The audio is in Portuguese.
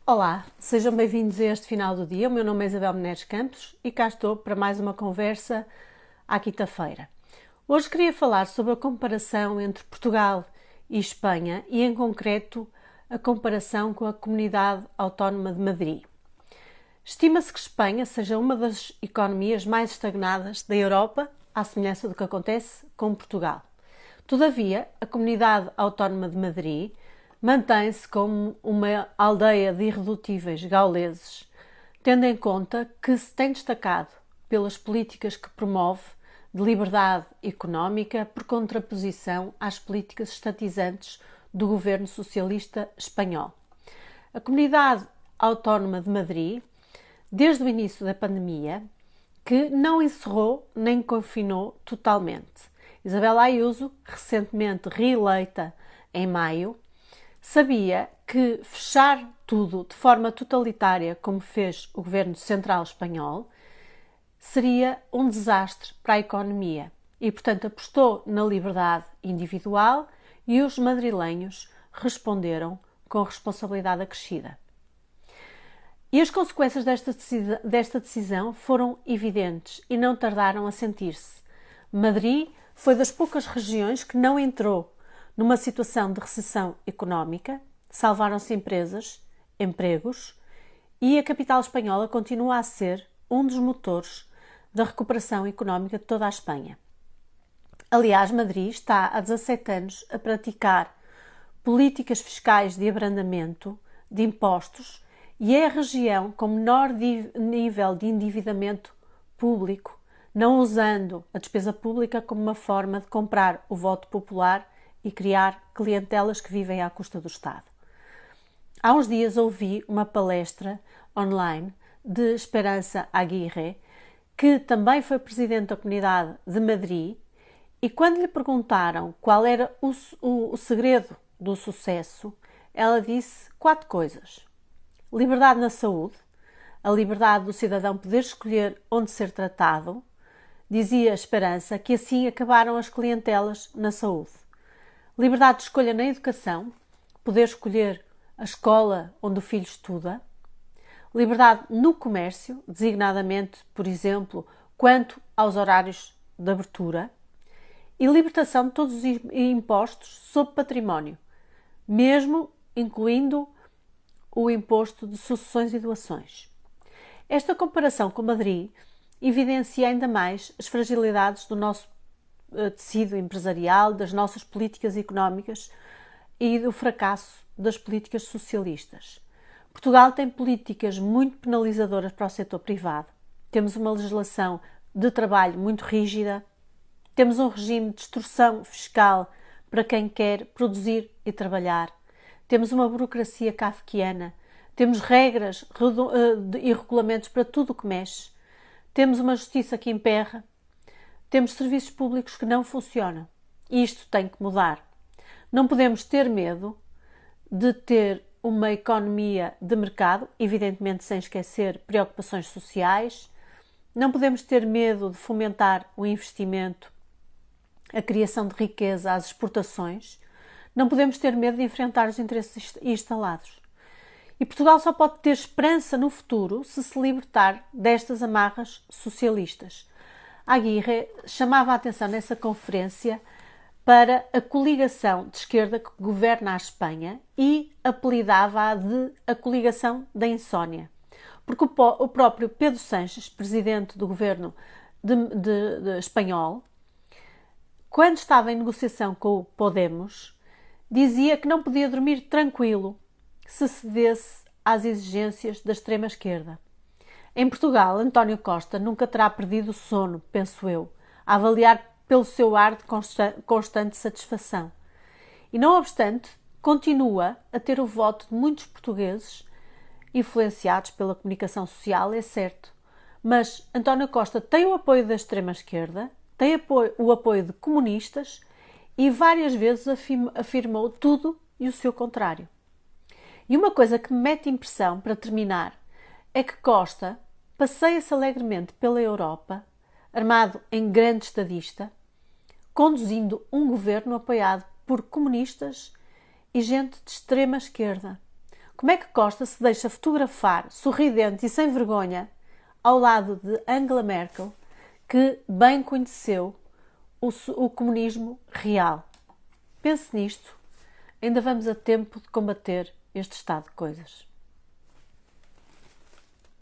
Olá, sejam bem-vindos a este final do dia. O meu nome é Isabel Menezes Campos e cá estou para mais uma conversa à quinta-feira. Hoje queria falar sobre a comparação entre Portugal e Espanha e, em concreto, a comparação com a Comunidade Autónoma de Madrid. Estima-se que Espanha seja uma das economias mais estagnadas da Europa, à semelhança do que acontece com Portugal. Todavia, a Comunidade Autónoma de Madrid mantém-se como uma aldeia de irredutíveis gauleses, tendo em conta que se tem destacado pelas políticas que promove de liberdade económica por contraposição às políticas estatizantes do governo socialista espanhol. A Comunidade Autónoma de Madrid, desde o início da pandemia, que não encerrou nem confinou totalmente. Isabel Ayuso, recentemente reeleita em maio, sabia que fechar tudo de forma totalitária, como fez o governo central espanhol, seria um desastre para a economia e, portanto, apostou na liberdade individual e os madrilenhos responderam com responsabilidade acrescida. E as consequências desta decisão foram evidentes e não tardaram a sentir-se. Madrid foi das poucas regiões que não entrou numa situação de recessão económica, salvaram-se empresas, empregos, e a capital espanhola continua a ser um dos motores da recuperação económica de toda a Espanha. Aliás, Madrid está há 17 anos a praticar políticas fiscais de abrandamento de impostos e é a região com menor nível de endividamento público, não usando a despesa pública como uma forma de comprar o voto popular e criar clientelas que vivem à custa do Estado. Há uns dias ouvi uma palestra online de Esperança Aguirre, que também foi presidente da Comunidade de Madrid, e quando lhe perguntaram qual era o segredo do sucesso, ela disse 4 coisas. Liberdade na saúde, a liberdade do cidadão poder escolher onde ser tratado. Dizia Esperança que assim acabaram as clientelas na saúde. Liberdade de escolha na educação, poder escolher a escola onde o filho estuda. Liberdade no comércio, designadamente, por exemplo, quanto aos horários de abertura. E libertação de todos os impostos sobre património, mesmo incluindo o imposto de sucessões e doações. Esta comparação com Madrid evidencia ainda mais as fragilidades do nosso tecido empresarial, das nossas políticas económicas e do fracasso das políticas socialistas. Portugal tem políticas muito penalizadoras para o setor privado. Temos uma legislação de trabalho muito rígida. Temos um regime de extorsão fiscal para quem quer produzir e trabalhar. Temos uma burocracia kafkiana. Temos regras e regulamentos para tudo o que mexe. Temos uma justiça que emperra. Temos serviços públicos que não funcionam. E isto tem que mudar. Não podemos ter medo de ter uma economia de mercado, evidentemente sem esquecer preocupações sociais. Não podemos ter medo de fomentar o investimento, a criação de riqueza, as exportações. Não podemos ter medo de enfrentar os interesses instalados. E Portugal só pode ter esperança no futuro se libertar destas amarras socialistas. A Aguirre chamava a atenção nessa conferência para a coligação de esquerda que governa a Espanha e apelidava-a de a coligação da insónia. Porque o próprio Pedro Sánchez, presidente do governo de espanhol, quando estava em negociação com o Podemos, dizia que não podia dormir tranquilo se cedesse às exigências da extrema-esquerda. Em Portugal, António Costa nunca terá perdido o sono, penso eu, a avaliar pelo seu ar de constante satisfação. E, não obstante, continua a ter o voto de muitos portugueses influenciados pela comunicação social, é certo. Mas António Costa tem o apoio da extrema-esquerda, tem o apoio de comunistas e várias vezes afirmou tudo e o seu contrário. E uma coisa que me mete impressão, para terminar, é que Costa passeia-se alegremente pela Europa, armado em grande estadista, conduzindo um governo apoiado por comunistas e gente de extrema esquerda, Como é que Costa se deixa fotografar, sorridente e sem vergonha, ao lado de Angela Merkel, que bem conheceu o comunismo real? Pense nisto, ainda vamos a tempo de combater este estado de coisas.